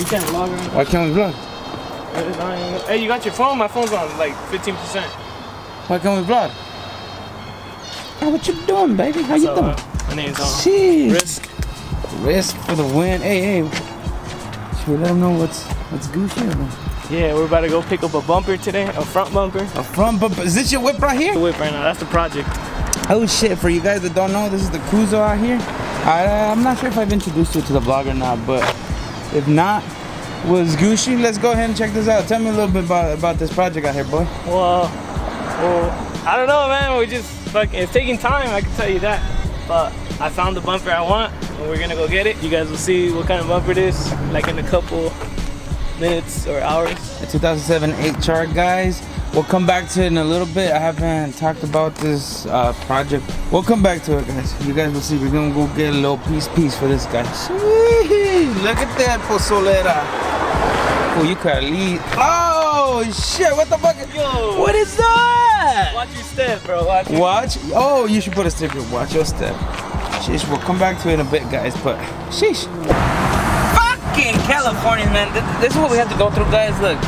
You can't vlog right now. Why can't we vlog? Hey, you got your phone? My phone's on like 15%. Why can't we vlog? Hey, what you doing, baby? How you doing? My name's on. Jeez. Risk for the win. Hey. Should we let them know what's goose here, bro? Yeah, we're about to go pick up a bumper today. A front bumper. A front bumper? Is this your whip right here? The whip right now. That's the project. Oh shit, for you guys that don't know, this is the Kuzo out here. I'm not sure if I've introduced you to the vlog or not, but if not, was Gucci. Let's go ahead and check this out. Tell me a little bit about this project out here, boy. Well, I don't know, man. We just fucking, it's taking time, I can tell you that. But I found the bumper I want, and we're gonna go get it. You guys will see what kind of bumper it is, like in a couple minutes or hours. A 2007 HR, guys. We'll come back to it in a little bit. I haven't talked about this project. We'll come back to it, guys. You guys will see. We're gonna go get a little piece for this guy. Look at that pozolera. Oh, you could lead. Oh shit! What the fuck? Yo. What is that? Watch your step, bro. Watch. Oh, you should put a sticker. Watch your step. Sheesh. We'll come back to it in a bit, guys. But sheesh. Fucking California, man. This is what we have to go through, guys. Look.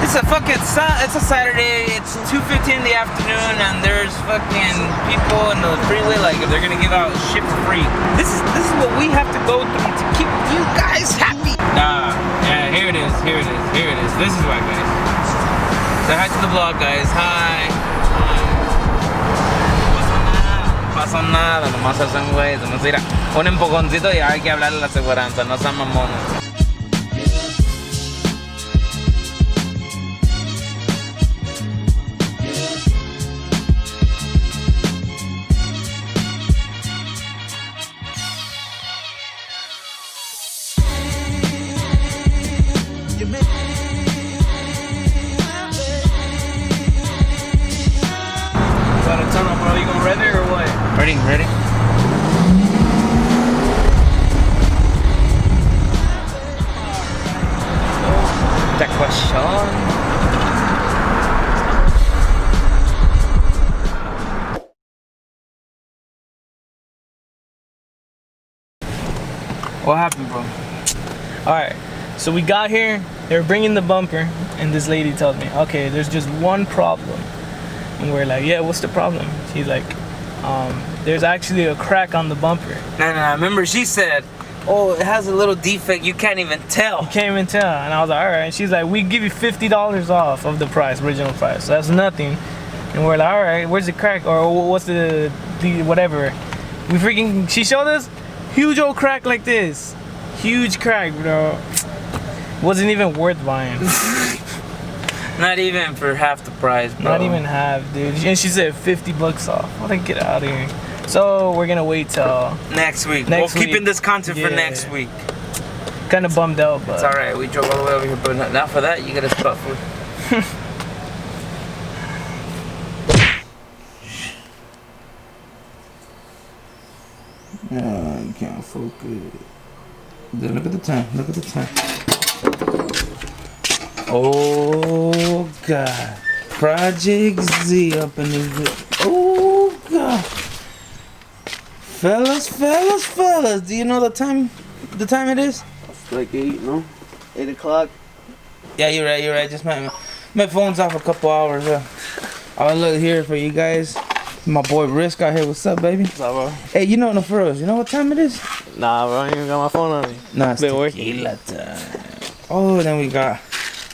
It's a fucking it's a Saturday, it's 2:50 in the afternoon, and there's fucking people in the freeway like if they're gonna give out shit for free. This is what we have to go through to keep you guys happy. Nah, yeah, here it is. This is why, guys. Say hi to the vlog, guys. Hi. No pasa nada, nomás hacen güeyes, nomás mira, un empujoncito y hay que hablarle a la aseguranza, no sean mamones. Ready? Taquachones. What happened, bro? Alright, so we got here, they were bringing the bumper, and this lady tells me, okay, there's just one problem. And we're like, yeah, what's the problem? She's like, there's actually a crack on the bumper. No, remember she said, oh, it has a little defect, you can't even tell. You can't even tell. And I was like, alright. And she's like, we give you $50 off of the price, original price. So that's nothing. And we're like, alright, where's the crack? Or what's the whatever. She showed us huge old crack like this. Huge crack, bro. Wasn't even worth buying. Not even for half the price, bro. Not even half, dude. And she said $50 off. I think get out of here. So we're gonna wait till next week. We're keeping this content for next week. Kind of bummed out, but it's alright. We drove all the way over here, but not for that. You gotta spot food. No, you can't focus. Look at the time. Oh God, Project Z up in the. Oh God, fellas, do you know the time? The time it is? It's like 8, no? 8 o'clock. Yeah, you're right. Just my phone's off a couple hours. I'll look here for you guys. My boy Risk out here. What's up, baby? What's up, bro? Hey, you know the furrows. You know what time it is? Nah, bro. I ain't even got my phone on me. Nah, it's been working. Oh, then we got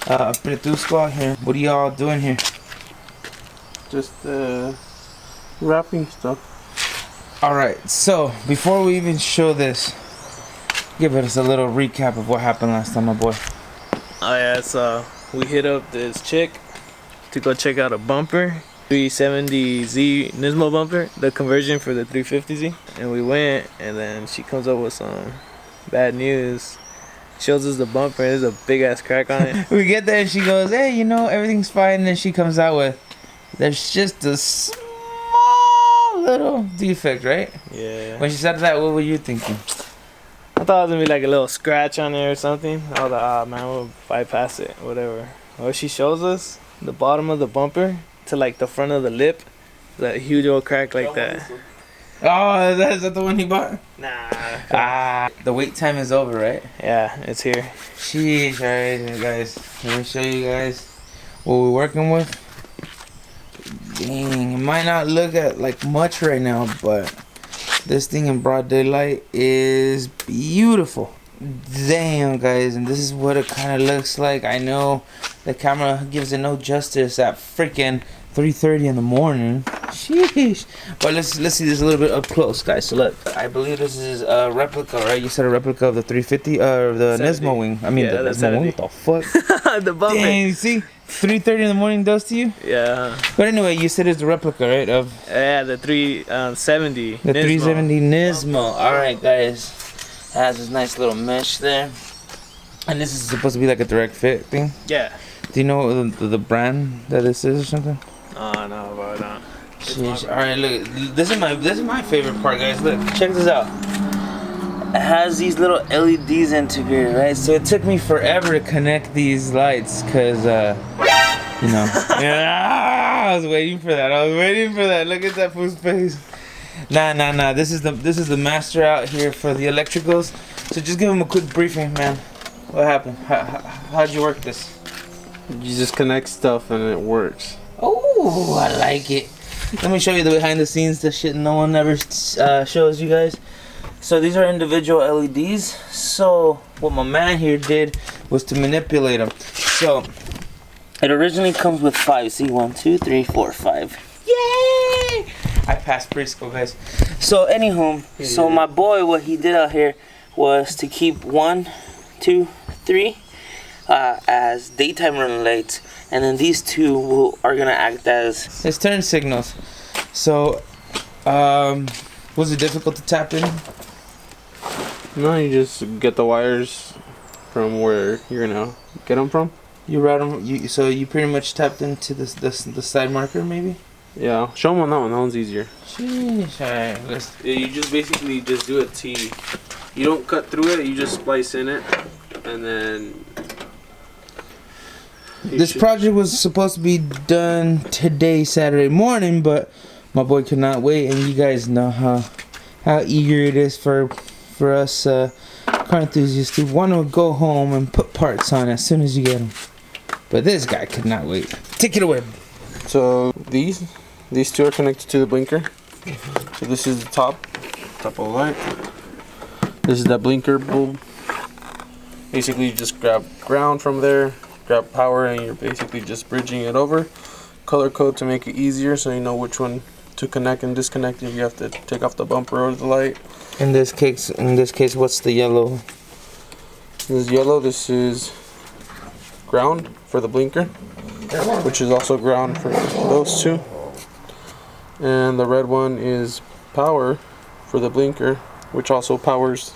Pretusco out here. What are y'all doing here? Just wrapping stuff. Alright, so before we even show this, give us a little recap of what happened last time, my boy. Oh yeah, so we hit up this chick to go check out a bumper. 370Z Nismo bumper, the conversion for the 350Z. And we went, and then she comes up with some bad news. Shows us the bumper, and there's a big ass crack on it. We get there and she goes, hey, you know, everything's fine. And then she comes out with, there's just a small little defect, right? Yeah. When she said that, what were you thinking? I thought it was gonna be like a little scratch on there or something. I was like, ah, man, we'll bypass it, whatever. Well, she shows us the bottom of the bumper to like the front of the lip, that huge old crack like that. Oh, is that the one he bought? Nah. Ah, the wait time is over, right? Yeah, it's here. Sheesh, alright guys, let me show you guys what we're working with. Dang, it might not look at like much right now, but this thing in broad daylight is beautiful. Damn guys, and this is what it kind of looks like. I know the camera gives it no justice at freaking 3:30 in the morning. Sheesh. But let's see this a little bit up close, guys. So look, I believe this is a replica, right? You said a replica of the 350, the 70. Nismo wing. I mean, Yeah, the that's Nismo wing. 70. What the fuck? The bumper. Dang, you see, 3:30 in the morning does to you. Yeah. But anyway, you said it's the replica, right? Of Yeah, the 370. the 370 Nismo. All right, guys. Has this nice little mesh there, and this is supposed to be like a direct fit thing. Yeah. Do you know the brand that this is or something? Oh no, bro, no. Sheesh. All right, look. This is my favorite part, guys. Look, check this out. It has these little LEDs integrated, right? So it took me forever to connect these lights, cause you know. Yeah, I was waiting for that. Look at that fool's face. Nah. This is the master out here for the electricals. So just give him a quick briefing, man. What happened? How'd you work this? You just connect stuff and it works. Oh, I like it. Let me show you the behind the scenes, the shit no one ever shows you guys. So these are individual LEDs. So what my man here did was to manipulate them. So it originally comes with 5. See, 1, 2, 3, 4, 5. Yay! I passed preschool, guys. So anywho, so my boy, what he did out here was to keep 1, 2, 3 as daytime running lights, and then these two are gonna act as his turn signals. So, was it difficult to tap in? No, you just get the wires from where you're gonna get them from. You route them. So you pretty much tapped into the side marker, maybe. Yeah, show them on that one. That one's easier. Sheesh. Alright, let's. Yeah, you just basically just do a T. You don't cut through it. You just splice in it, and then. This project was supposed to be done today, Saturday morning, but my boy could not wait, and you guys know how eager it is for us car enthusiasts to want to go home and put parts on as soon as you get them. But this guy could not wait. Take it away. So these two are connected to the blinker. So this is the top of the light. This is that blinker bulb. Basically, you just grab ground from there, grab power, and you're basically just bridging it over. Color code to make it easier, so you know which one to connect and disconnect if you have to take off the bumper or the light. In this case, what's the yellow? This is yellow. This is ground for the blinker, which is also ground for those two. And the red one is power for the blinker, which also powers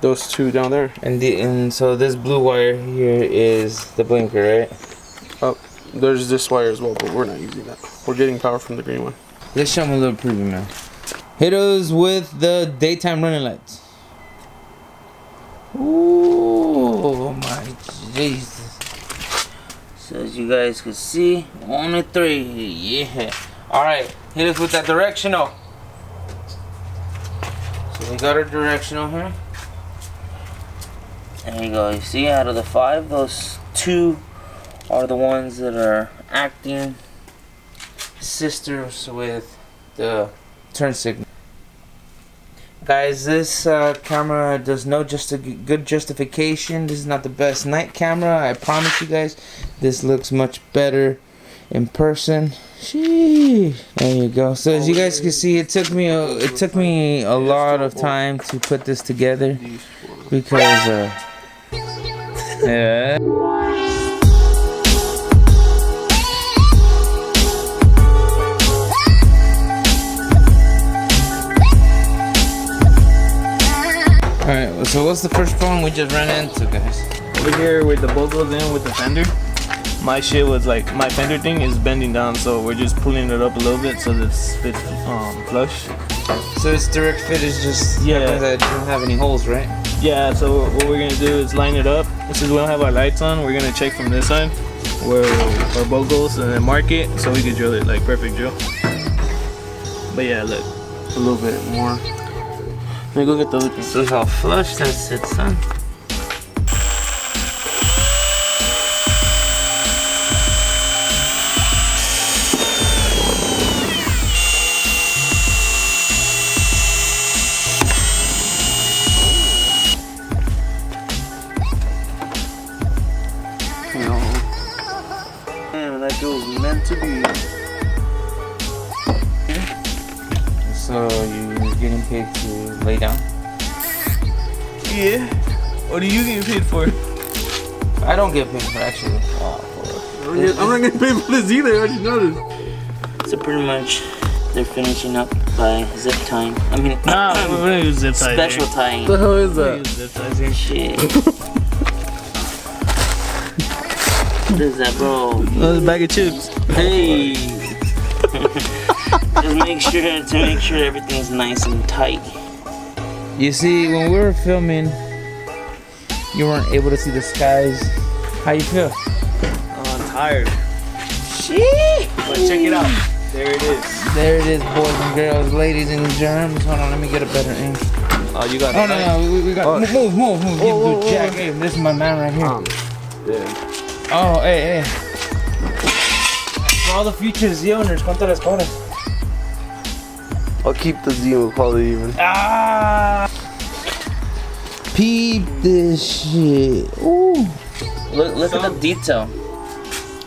those two down there. And so this blue wire here is the blinker, right? Oh, there's this wire as well, but we're not using that. We're getting power from the green one. Let's show them a little preview, man. Hit us with the daytime running lights. Ooh, my Jesus. So as you guys can see, only 3. Yeah. Alright, hit us with that directional. So we got our directional here. There you go. You see, out of the 5, those 2 are the ones that are acting sisters with the turn signal. Guys, this camera does no good justification. This is not the best night camera. I promise you guys, this looks much better in person. Sheesh. There you go. So as you guys can see, it took me a lot of time to put this together because yeah. Alright, so what's the first problem we just ran into, guys? Over here where the bolt goes in with the fender, my shit was like, my fender thing is bending down, so we're just pulling it up a little bit so that it's flush. So its direct fit is just that it doesn't have any holes, right? Yeah, so what we're gonna do is line it up. Since we don't have our lights on, we're gonna check from this side where our bolt goes and then mark it so we can drill it like perfect drill. But yeah, look. a little bit more. Let me go get the other piece. See how flush that sits, son. Damn, like it was meant to be. So you're getting paid to lay down? Yeah. What are you getting paid for? I don't get paid for actually. I'm not getting paid for this either. I just noticed. So pretty much they're finishing up by zip tying. I mean, Nah, we're gonna use zip ties. special tying. What the hell is We're that? gonna use zip ties here. Shit. What is that, bro? Another bag of chips. Hey. Just make sure everything's nice and tight. You see, when we were filming, you weren't able to see the skies. How you feel? Oh, I'm tired. Shit. But check it out. There it is. There it is, boys and girls, ladies and germs. Hold on, let me get a better aim. Oh, you got it. Oh no, we got move. Whoa, Give Jack aim. This is my man right here. Yeah. Oh, hey. For all the future Z owners, ¿cuánto les cobras? I'll keep the Z quality even. Ah! Peep this shit. Ooh. Look at the detail.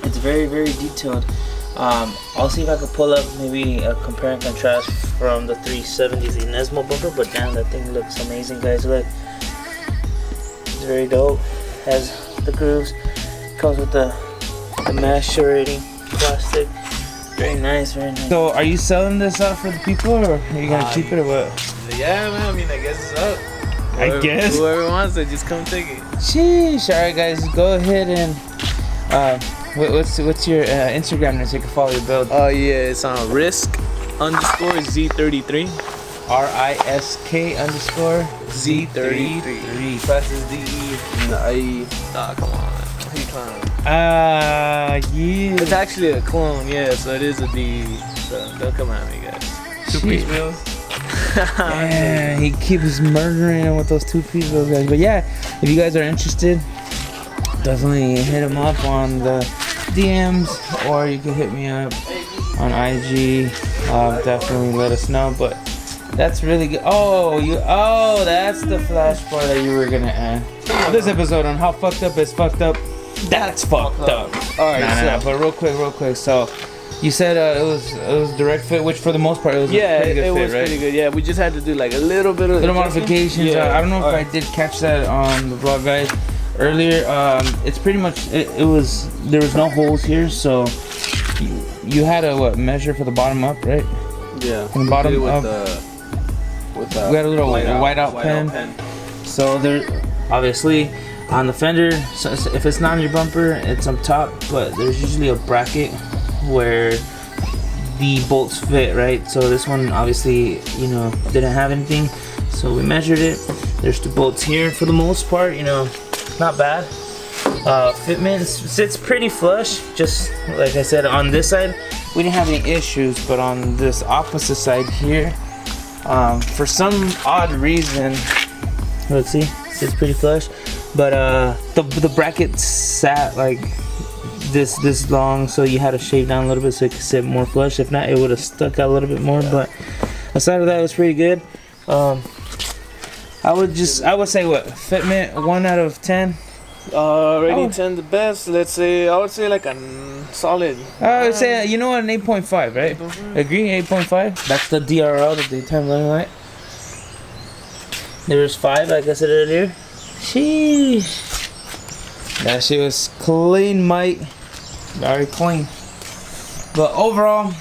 It's very, very detailed. I'll see if I can pull up maybe a compare and contrast from the 370Z Nismo bumper, but damn, that thing looks amazing, guys. Look. It's very dope. Has the grooves. Comes with the macerating plastic. Very nice, very nice. So, are you selling this out for the people, or are you gonna keep it, or what? Yeah, man. I mean, I guess it's up. guess. Whoever wants it, just come take it. Sheesh. All right, guys, go ahead and what's your Instagram name so you can follow your build? Oh yeah, it's on risk_Z33. RISK_Z33. Fastest DE. Nah, come on. Who you clowning? Yeah. It's actually a clone, yeah, so it is a DE. So don't come at me, guys. Two-piece meals. Yeah, he keeps murdering him with those 2-piece meals, guys. But yeah, if you guys are interested, definitely hit him up on the DMs, or you can hit me up on IG. Definitely let us know. But that's really good. Oh, that's the flash bar that you were gonna add. This episode on how fucked up is fucked up. That's fucked up. All right, Nah, but real quick. So, you said it was direct fit, which for the most part it was a pretty good it fit, was right? pretty good. Yeah, we just had to do like a little bit of Modifications. Yeah. I don't know if I did catch that on the vlog, guys. Earlier, it's pretty much there was no holes here, so you had to measure for the bottom up, right? Yeah. From the bottom with up. With the We got a little whiteout pen. So there, obviously, on the fender, so if it's not on your bumper, it's on top. But there's usually a bracket where the bolts fit, right? So this one obviously, didn't have anything. So we measured it. There's 2 bolts here. For the most part, not bad. Fitment sits pretty flush. Just like I said, on this side, we didn't have any issues. But on this opposite side here, for some odd reason, let's see, sits pretty flush. But the bracket sat like this long, so you had to shave down a little bit so it could sit more flush. If not, it would have stuck out a little bit more. But aside of that, it was pretty good. I would say what, fitment 1 out of 10. Rating 10 the best. Let's say I would say like a solid. I would say an 8.5, right? 8.5. Agree, 8.5. That's the DRL, the daytime running light. There was 5, like I said earlier. Sheesh. That shit was clean, mate. Very clean. But overall,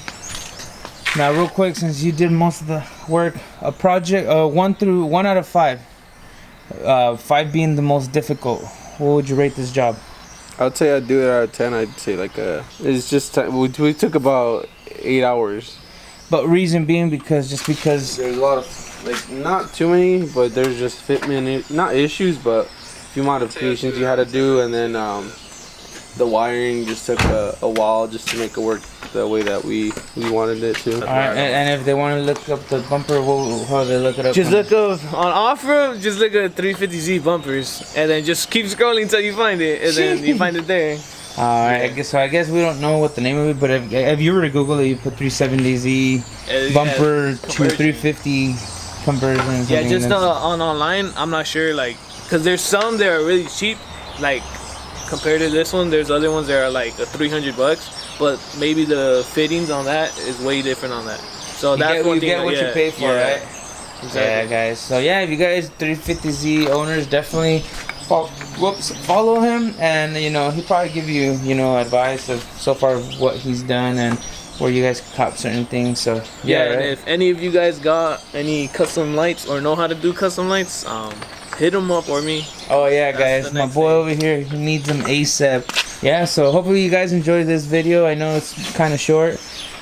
now real quick, since you did most of the work, a project 1 out of 5. 5 being the most difficult. What would you rate this job? I'd say I'd do it out of 10. I'd say it's just we took about 8 hours. But reason being because there's a lot of not too many, but there's just fitment not issues, but a few modifications you had to do, and then the wiring just took a while just to make it work the way that we wanted it to. Alright, and if they want to look up the bumper, how do they look it up? Just look up on off-road, just look at 350Z bumpers, and then just keep scrolling until you find it, and then you find it there. Alright, I guess we don't know what the name of it, but if you were to Google it, you put 370Z bumper to 350 conversion. Yeah, just on online, I'm not sure, like, cause there's some that are really cheap, like compared to this one. There's other ones that are like $300, but maybe the fittings on that is way different on that. So that's one thing. You get what you pay for, right? Exactly. Yeah, guys. So yeah, if you guys 350Z owners, definitely follow him, and you know, he'll probably give you, you know, advice of so far what he's done and where you guys cop certain things. So yeah, and if any of you guys got any custom lights or know how to do custom lights, hit them up or me. Oh yeah, guys, my boy over here, he needs them ASAP. Yeah, so hopefully you guys enjoyed this video. I know it's kind of short,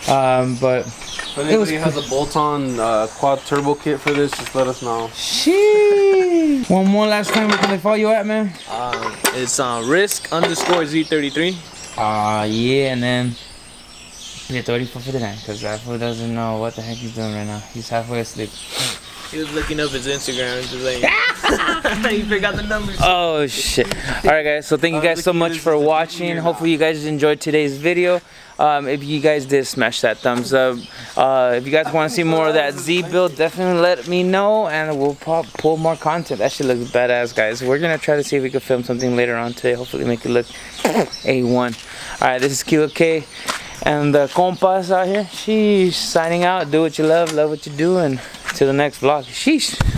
but if anybody has a bolt-on quad turbo kit for this, just let us know. Sheesh. One more last time, where can they follow you at, man? It's risk_Z33. Yeah, and then yeah, 3459, because that fool doesn't know what the heck he's doing right now. He's halfway asleep. He was looking up his Instagram and just like, he forgot the numbers. Oh shit. Alright guys, so thank you guys so much for watching. Hopefully you guys enjoyed today's video. If you guys did, smash that thumbs up. If you guys want to see more of that Z build, definitely let me know and we'll pull more content. That shit looks badass, guys. We're gonna try to see if we can film something later on today. Hopefully make it look A1. Alright, this is KILOK and the compas out here. Sheesh, signing out. Do what you love what you do, and till the next vlog. Sheesh.